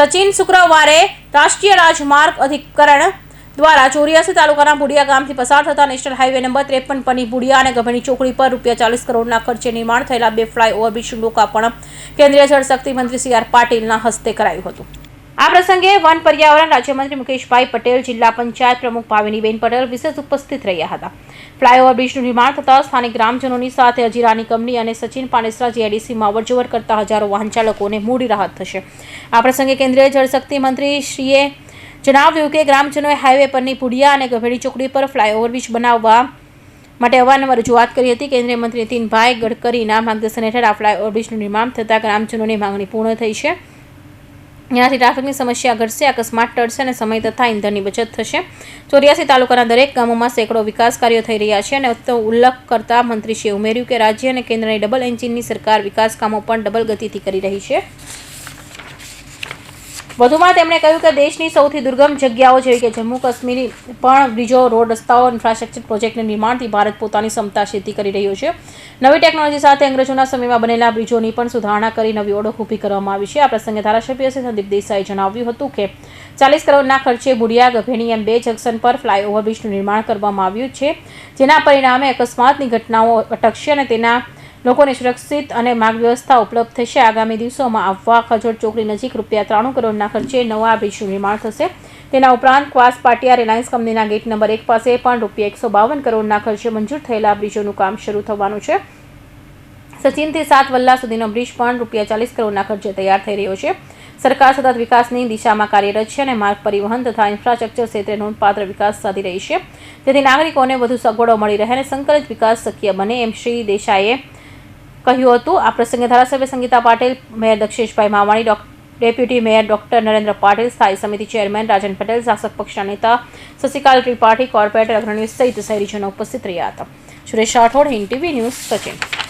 સચિન શુક્રવારે રાષ્ટ્રીય રાજમાર્ગ અધિકરણ દ્વારા 84 તાલુકાના બુડિયા ગામથી પસાર થતા નેશનલ હાઈવે નંબર 53 પરની બુડિયા અને ગભેણી ચોકડી પર ₹40 કરોડના ખર્ચે નિર્માણ થયેલા 2 ફ્લાયઓવરબ્રિજનું લોકાર્પણ કેન્દ્રીય જળશક્તિ મંત્રી સી આર પાટીલના હસ્તે કરાયું હતું। આ પ્રસંગે વન પર્યાવરણ રાજ્યમંત્રી મુકેશભાઈ પટેલ, જિલ્લા પંચાયત પ્રમુખ ભાવિનીબેન પટેલ વિશેષ ઉપસ્થિત રહ્યા હતા। ફ્લાયઓવર બ્રિજનું નિર્માણ થતાં સ્થાનિક ગ્રામજનોની સાથે અજીરાની કંપની અને સચિન પાનેસરા જીઆઈડીસીમાં અવરજવર કરતા હજારો વાહન ચાલકોને મોટી રાહત થશે। આ પ્રસંગે કેન્દ્રીય જળશક્તિ મંત્રી શ્રીએ જણાવ્યું કે ગ્રામજનોએ હાઈવે પરની બુડિયા અને ગભેડી ચોકડી પર ફ્લાયઓવર બ્રિજ બનાવવા માટે અવારનવાર રજૂઆત કરી હતી। કેન્દ્રીય મંત્રી નીતિનભાઈ ગડકરીના માર્ગદર્શન હેઠળ આ ફ્લાયઓવર બ્રિજનું નિર્માણ થતાં ગ્રામજનોની માંગણી પૂર્ણ થઈ છે। જેનાથી ટ્રાફિકની સમસ્યા ઘટશે, અકસ્માત ટળશે અને સમય તથા ઇંધણની બચત થશે। 84 તાલુકાના દરેક ગામોમાં સેંકડો વિકાસ કાર્યો થઈ રહ્યા છે અને ઉલ્લેખ કરતા મંત્રીશ્રીએ ઉમેર્યું કે રાજ્ય અને કેન્દ્રની ડબલ એન્જિનની સરકાર વિકાસ કામો પણ ડબલ ગતિથી કરી રહી છે। વધુમાં તેમણે કહ્યું કે દેશની સૌથી દુર્ગમ જગ્યાઓ જેવી કે જમ્મુ કાશ્મીર પણ બ્રિજો, રોડ, રસ્તાઓ, ઇન્ફ્રાસ્ટ્રક્ચર પ્રોજેક્ટના નિર્માણથી ભારત પોતાની ક્ષમતા સિદ્ધ કરી રહ્યું છે। નવી ટેકનોલોજી સાથે અંગ્રેજોના સમયમાં બનેલા બ્રિજોની પણ સુધારણા કરી નવી ઓળખ ઊભી કરવામાં આવી છે। આ પ્રસંગે ધારાસભ્ય શ્રી સંદીપ દેસાઈએ જણાવ્યું હતું કે 40 કરોડના ખર્ચે બુડિયા, ગભેણી એમ 2 જંકશન પર ફ્લાયઓવર બ્રિજનું નિર્માણ કરવામાં આવ્યું છે, જેના પરિણામે અકસ્માતની ઘટનાઓ અટકશે અને તેના લોકોને સુરક્ષિત અને માર્ગ વ્યવસ્થા ઉપલબ્ધ થશે। આગામી દિવસોમાં આવવા ખજોડ ચોકડી નજીક ₹93 કરોડના ખર્ચે નવા બ્રિજનું નિર્માણ થશે। તેના ઉપરાંત ક્વાસ પાટિયા રિલાયન્સ કંપનીના ગેટ નંબર 1 પાસે પણ ₹152 કરોડના ખર્ચે મંજૂર થયેલા બ્રિજોનું કામ શરૂ થવાનું છે। સચિનથી 7 વલ્લા સુધીનો બ્રિજ પણ ₹40 કરોડના ખર્ચે તૈયાર થઈ રહ્યો છે। સરકાર સતત વિકાસની દિશામાં કાર્યરત છે અને માર્ગ પરિવહન તથા ઇન્ફ્રાસ્ટ્રક્ચર ક્ષેત્રે નોંધપાત્ર વિકાસ સાધી રહી છે, જેથી નાગરિકોને વધુ સગવડો મળી રહે અને સંકલિત વિકાસ શક્ય બને એમ શ્રી દેસાઈએ કહ્યું હતું। આ પ્રસંગે ધારાસભ્ય Sangita Patil, mayor Daksheshbhai Mavani, deputy mayor doctor Narendra Patil, સ્થાયી સમિતિ ચેરમેન રાજન પટેલ, શાસક પક્ષના નેતા શશિકાલ ત્રિપાઠી, કોર્પોરેટર અગ્રણીઓ સહિત શહેરીજનો ઉપસ્થિત રહ્યા હતા। Suresh Rathod, Hind TV news, Sachin.